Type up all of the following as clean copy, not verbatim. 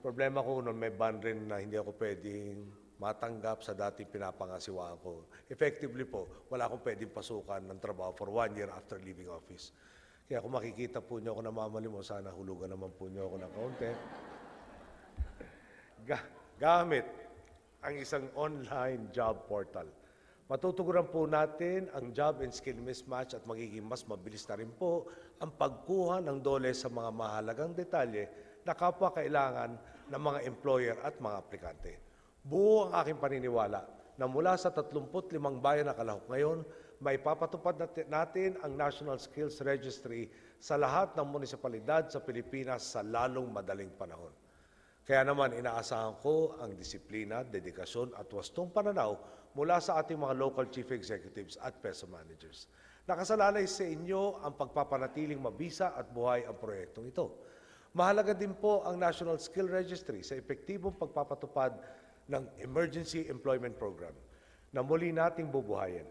Problema ko noon, may ban rin na hindi ako pwedeng matanggap sa dating pinapangasiwaan ko. Effectively po, wala akong pwedeng pasukan ng trabaho for 1 year after leaving office. Kaya kung makikita po niyo ako namamalimos, sana hulugan naman po niyo ako ng kaunti. Gamit ang isang online job portal. Matutugunan po natin ang job and skill mismatch at magiging mas mabilis na rin po ang pagkuha ng dole sa mga mahalagang detalye na kapwa kailangan ng mga employer at mga aplikante. Buo ang aking paniniwala na mula sa 35 bayan na kalahok ngayon, may papatupad natin ang National Skills Registry sa lahat ng munisipalidad sa Pilipinas sa lalong madaling panahon. Kaya naman inaasahan ko ang disiplina, dedikasyon at wastong pananaw mula sa ating mga local chief executives at PESO managers. Nakasalalay sa inyo ang pagpapanatiling mabisa at buhay ang proyektong ito. Mahalaga din po ang National Skill Registry sa epektibong pagpapatupad ng Emergency Employment Program na muli nating bubuhayin.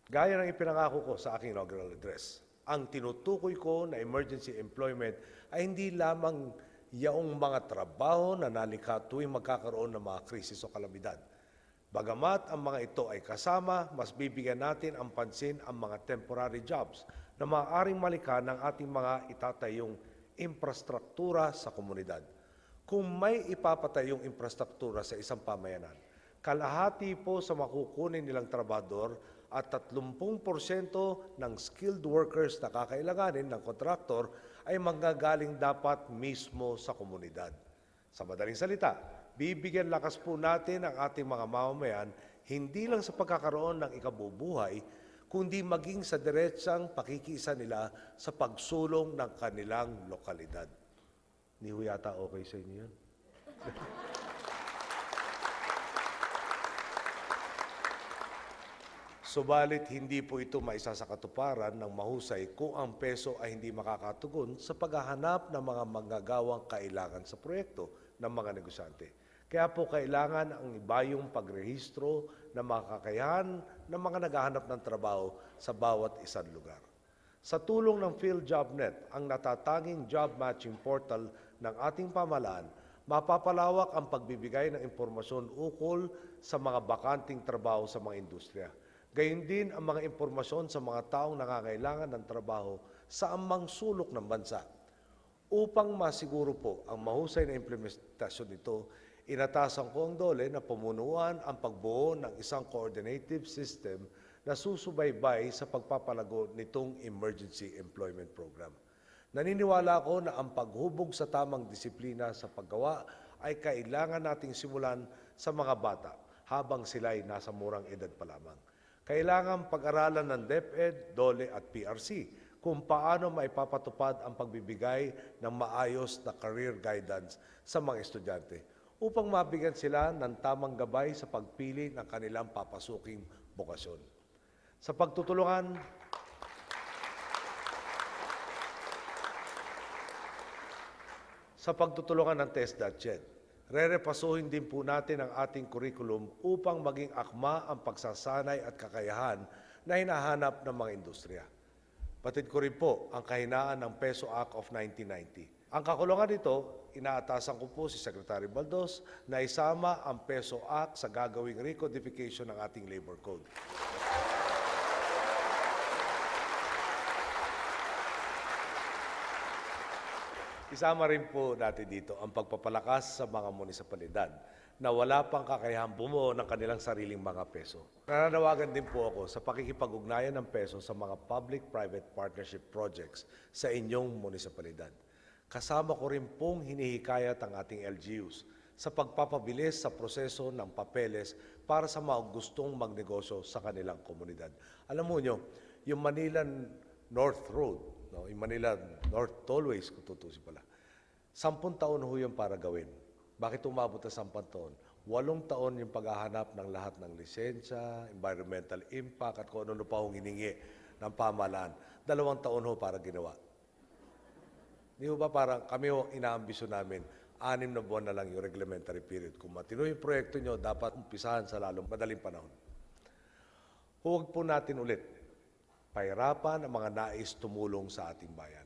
Gaya ng ipinangako ko sa aking inaugural address, ang tinutukoy ko na emergency employment ay hindi lamang yaong mga trabaho na nalikha tuwing magkakaroon ng mga krisis o kalamidad. Bagamat ang mga ito ay kasama, mas bibigyan natin ang pansin ang mga temporary jobs na maaaring malikha ng ating mga itatayong infrastruktura sa komunidad. Kung may ipapatayong infrastruktura sa isang pamayanan, kalahati po sa makukunin nilang trabador at 30% ng skilled workers na kakailanganin ng kontraktor ay manggagaling dapat mismo sa komunidad. Sa madaling salita, bibigyan lakas po natin ang ating mga mamamayan hindi lang sa pagkakaroon ng ikabubuhay, kundi maging sa diretsang pakikiisa nila sa pagsulong ng kanilang lokalidad. Hindi ho yata okay sa inyo yan. Subalit hindi po ito maisasakatuparan ng mahusay kung ang peso ay hindi makakatugon sa paghahanap ng mga manggagawang kailangan sa proyekto ng mga negosyante. Kaya po kailangan ang ibayong pagrehistro ng mga kakayahan ng mga naghahanap ng trabaho sa bawat isang lugar. Sa tulong ng PhilJobNet, ang natatanging job matching portal ng ating pamahalaan, mapapalawak ang pagbibigay ng impormasyon ukol sa mga bakanting trabaho sa mga industriya. Gayon din ang mga impormasyon sa mga taong nangangailangan ng trabaho sa amang sulok ng bansa. Upang masiguro po ang mahusay na implementasyon nito, inatasan ko ang DOLE na pamunuan ang pagbuo ng isang coordinative system na susubaybay sa pagpapalago nitong Emergency Employment Program. Naniniwala ako na ang paghubog sa tamang disiplina sa paggawa ay kailangan nating simulan sa mga bata habang sila'y nasa murang edad pa lamang. Kailangan pag-aralan ng DepEd, DOLE at PRC kung paano maipapatupad ang pagbibigay ng maayos na career guidance sa mga estudyante upang mabigyan sila ng tamang gabay sa pagpili ng kanilang papasuking bokasyon. Sa pagtutulungan ng TESDA-CHED, rerepasuhin din po natin ang ating curriculum upang maging akma ang pagsasanay at kakayahan na hinahanap ng mga industriya. Batid ko rin po ang kahinaan ng PESO Act of 1990. Ang kakulungan nito, inaatasan ko po si Secretary Baldos na isama ang PESO Act sa gagawing recodification ng ating labor code. Isama rin po natin dito ang pagpapalakas sa mga munisipalidad na wala pang kakayahang bumuo ng kanilang sariling mga peso. Nananawagan din po ako sa pakikipag-ugnayan ng peso sa mga public-private partnership projects sa inyong munisipalidad. Kasama ko rin pong hinihikayat ang ating LGUs sa pagpapabilis sa proseso ng papeles para sa mga gustong magnegosyo sa kanilang komunidad. Alam mo nyo, yung Manila North Road, yung Manila North Tollways, kung tutusin pala, 10 taon ho yung para gawin. Bakit umabot na 10 taon? 8 taon yung paghahanap ng lahat ng lisensya, environmental impact, at kung ano pa hong hiningi ng pamahalaan. 2 taon ho para ginawa. Di ba parang kami ho, inaambisyon namin, 6 na buwan na lang yung reglementary period. Kung matino yung proyekto nyo, dapat umpisahan sa lalong madaling panahon. Huwag po natin ulit pahirapan ang mga nais tumulong sa ating bayan.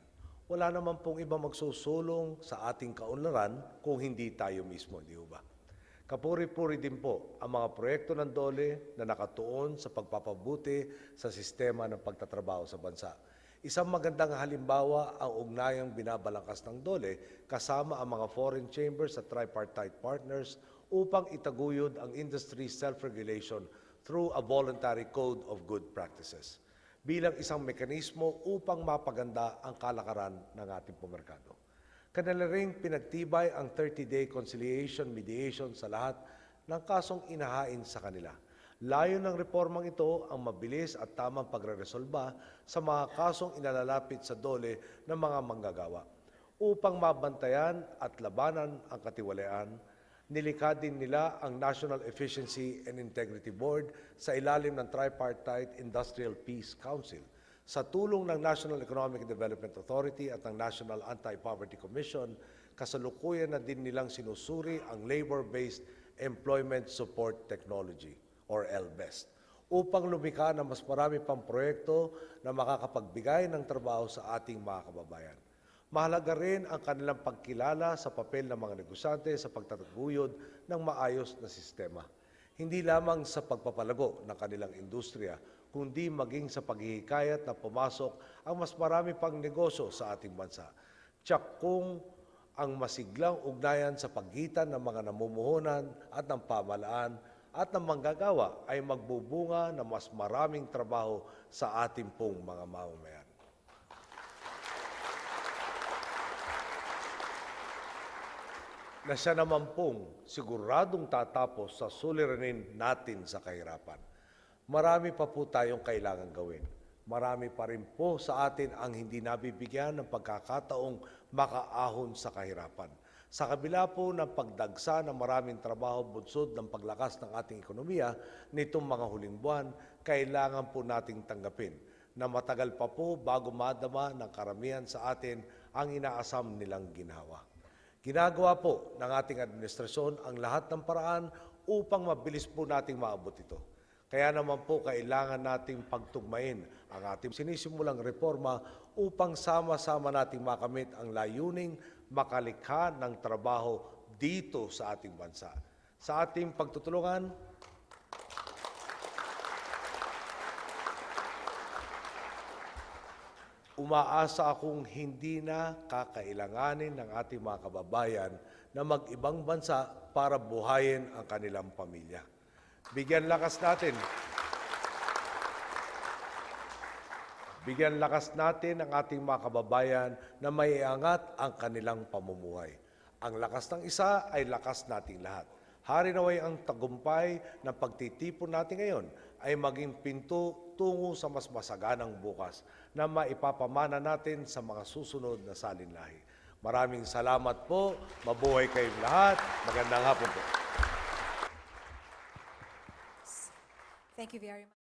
wala naman pong iba magsusulong sa ating kaunlaran kung hindi tayo mismo, di ba? Kapuri-puri din po ang mga proyekto ng DOLE na nakatuon sa pagpapabuti sa sistema ng pagtatrabaho sa bansa. Isang magandang halimbawa ang ugnayang binabalangkas ng DOLE kasama ang mga foreign chambers at tripartite partners upang itaguyod ang industry self-regulation through a voluntary code of good practices bilang isang mekanismo upang mapaganda ang kalakaran ng ating pumerkado. Kanila ring pinagtibay ang 30-day conciliation mediation sa lahat ng kasong inahain sa kanila. Layo ng reformang ito ang mabilis at tamang pagreresolba sa mga kasong inalalapit sa DOLE ng mga manggagawa. Upang mabantayan at labanan ang katiwalian, nilikha din nila ang National Efficiency and Integrity Board sa ilalim ng Tripartite Industrial Peace Council. Sa tulong ng National Economic Development Authority at ng National Anti-Poverty Commission, kasalukuyan na din nilang sinusuri ang Labor-Based Employment Support Technology or LBEST upang lumikha ng mas marami pang proyekto na makakapagbigay ng trabaho sa ating mga kababayan. Mahalaga rin ang kanilang pagkilala sa papel ng mga negosyante sa pagtataguyod ng maayos na sistema. Hindi lamang sa pagpapalago ng kanilang industriya, kundi maging sa paghihikayat na pumasok ang mas marami pang negosyo sa ating bansa. Tiyak kung ang masiglang ugnayan sa pagitan ng mga namumuhunan at ng pamahalaan at ng manggagawa ay magbubunga ng mas maraming trabaho sa ating pong mga mamamayan. Na siya naman pong siguradong tatapos sa suliranin natin sa kahirapan. Marami pa po tayong kailangan gawin. Marami pa rin po sa atin ang hindi nabibigyan ng pagkakataong makaahon sa kahirapan. Sa kabila po ng pagdagsa ng maraming trabaho bunsod ng paglakas ng ating ekonomiya nitong mga huling buwan, kailangan po nating tanggapin na matagal pa po bago madama ng karamihan sa atin ang inaasam nilang ginhawa. Ginagawa po ng ating administrasyon ang lahat ng paraan upang mabilis po nating maabot ito. Kaya naman po kailangan nating pagtugmain ang ating sinisimulang reforma upang sama-sama nating makamit ang layuning makalikha ng trabaho dito sa ating bansa. Sa ating pagtutulungan, umaasa akong hindi na kakailanganin ng ating mga kababayan na mag-ibang bansa para buhayin ang kanilang pamilya. Bigyan lakas natin ang ating mga kababayan na maiangat ang kanilang pamumuhay. Ang lakas ng isa ay lakas nating lahat. Hari naway ang tagumpay ng pagtitipon natin ngayon ay maging pinto tungo sa mas masaganang bukas na maipapamana natin sa mga susunod na salinlahi. Maraming salamat po. Mabuhay kayong lahat. Magandang hapon po. Thank you very much.